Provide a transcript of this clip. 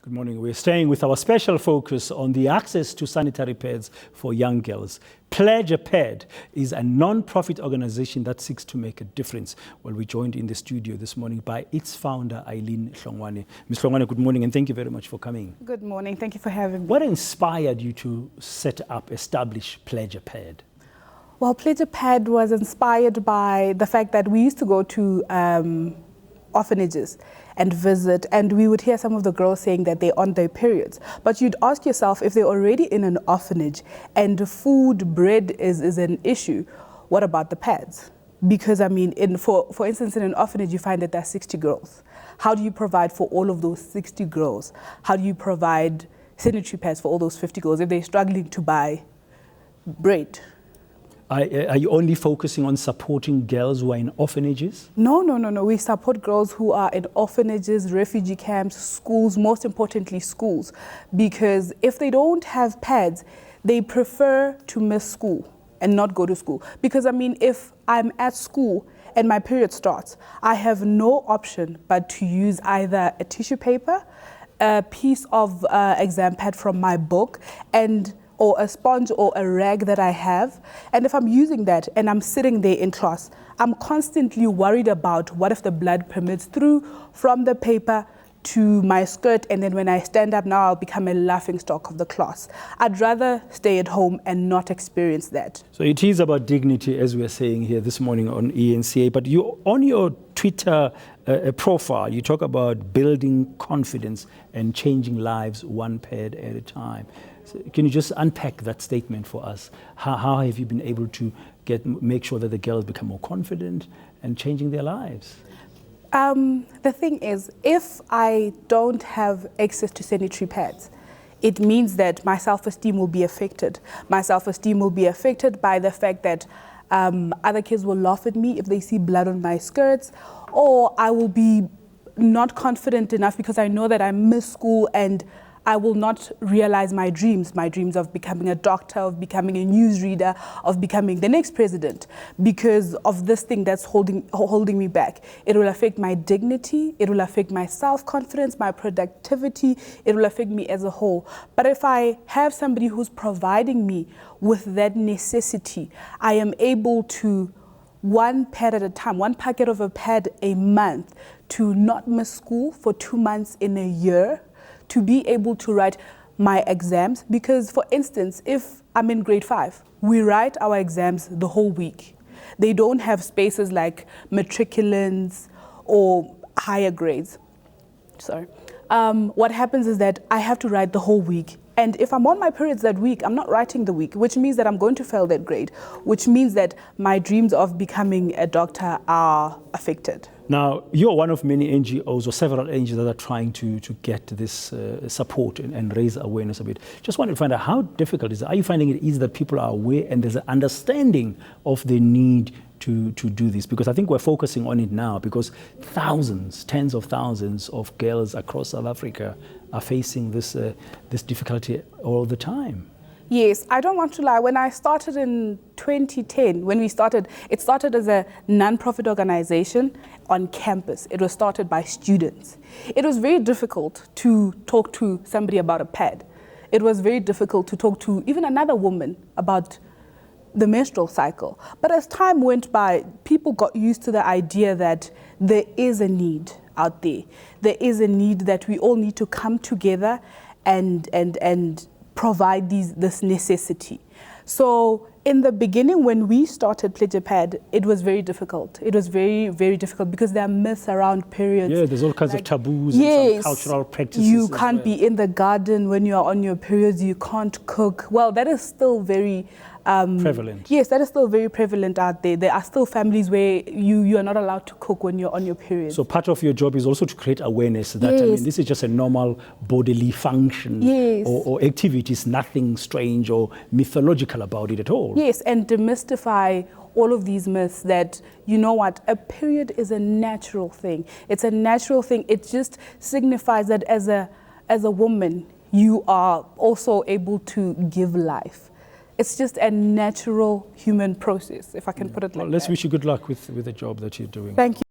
Good morning. We're staying with our special focus on the access to sanitary pads for young girls. Pledge a Pad is a non-profit organization that seeks to make a difference. Well, we're joined in the studio this morning by its founder, Eileen Hlongwane. Ms. Hlongwane, good morning, and thank you very much for coming. Good morning. Thank you for having me. What inspired you to establish Pledge a Pad? Well, Pledge a Pad was inspired by the fact that we used to go to orphanages and visit, and we would hear some of the girls saying that they're on their periods. But you'd ask yourself, if they're already in an orphanage and food, bread is an issue, what about the pads? Because, I mean, for instance, in an orphanage, you find that there are 60 girls. How do you provide for all of those 60 girls? How do you provide sanitary pads for all those 50 girls if they're struggling to buy bread? Are you only focusing on supporting girls who are in orphanages? No. We support girls who are in orphanages, refugee camps, schools, most importantly schools. Because if they don't have pads, they prefer to miss school and not go to school. Because, I mean, if I'm at school and my period starts, I have no option but to use either a tissue paper, a piece of exam pad from my book, or a sponge or a rag that I have. And if I'm using that and I'm sitting there in class, I'm constantly worried about what if the blood permits through from the paper to my skirt, and then when I stand up now, I'll become a laughingstock of the class. I'd rather stay at home and not experience that. So it is about dignity, as we are saying here this morning on eNCA, but you, on your Twitter profile, you talk about building confidence and changing lives one pad at a time. So can you just unpack that statement for us? How have you been able to make sure that the girls become more confident and changing their lives? The thing is, if I don't have access to sanitary pads, it means that my self-esteem will be affected. My self-esteem will be affected by the fact that other kids will laugh at me if they see blood on my skirts, or I will be not confident enough because I know that I miss school and I will not realize my dreams of becoming a doctor, of becoming a newsreader, of becoming the next president, because of this thing that's holding me back. It will affect my dignity, it will affect my self-confidence, my productivity, it will affect me as a whole. But if I have somebody who's providing me with that necessity, I am able to, one pad at a time, one packet of a pad a month, to not miss school for 2 months in a year, to be able to write my exams. Because, for instance, if I'm in grade 5, we write our exams the whole week. They don't have spaces like matriculants or higher grades. Sorry. What happens is that I have to write the whole week. And if I'm on my periods that week, I'm not writing the week, which means that I'm going to fail that grade, which means that my dreams of becoming a doctor are affected. Now, you're one of many NGOs or several NGOs that are trying to get this support and raise awareness of it. Just wanted to find out how difficult is it? Are you finding it easy that people are aware and there's an understanding of the need to do this? Because I think we're focusing on it now because thousands, tens of thousands of girls across South Africa are facing this difficulty all the time. Yes, I don't want to lie. When I started in 2010, it started as a non-profit organization on campus. It was started by students. It was very difficult to talk to somebody about a pad. It was very difficult to talk to even another woman about the menstrual cycle. But as time went by, people got used to the idea that there is a need out there. There is a need that we all need to come together and provide this necessity. So in the beginning, when we started Pledge a Pad, it was very difficult. It was very, very difficult because there are myths around periods. Yeah, there's all kinds of taboos yes, and some cultural practices. You can't be in the garden when you're on your periods. You can't cook. Well, that is still very prevalent. Yes, that is still very prevalent out there. There are still families where you are not allowed to cook when you're on your period. So part of your job is also to create awareness that, yes, I mean, this is just a normal bodily function, yes, or activity. It's nothing strange or mythological about it at all. Yes, and demystify all of these myths that, you know what, a period is a natural thing. It's a natural thing. It just signifies that as a woman, you are also able to give life. It's just a natural human process, if I can put it like that. Let's wish you good luck with the job that you're doing. Thank you.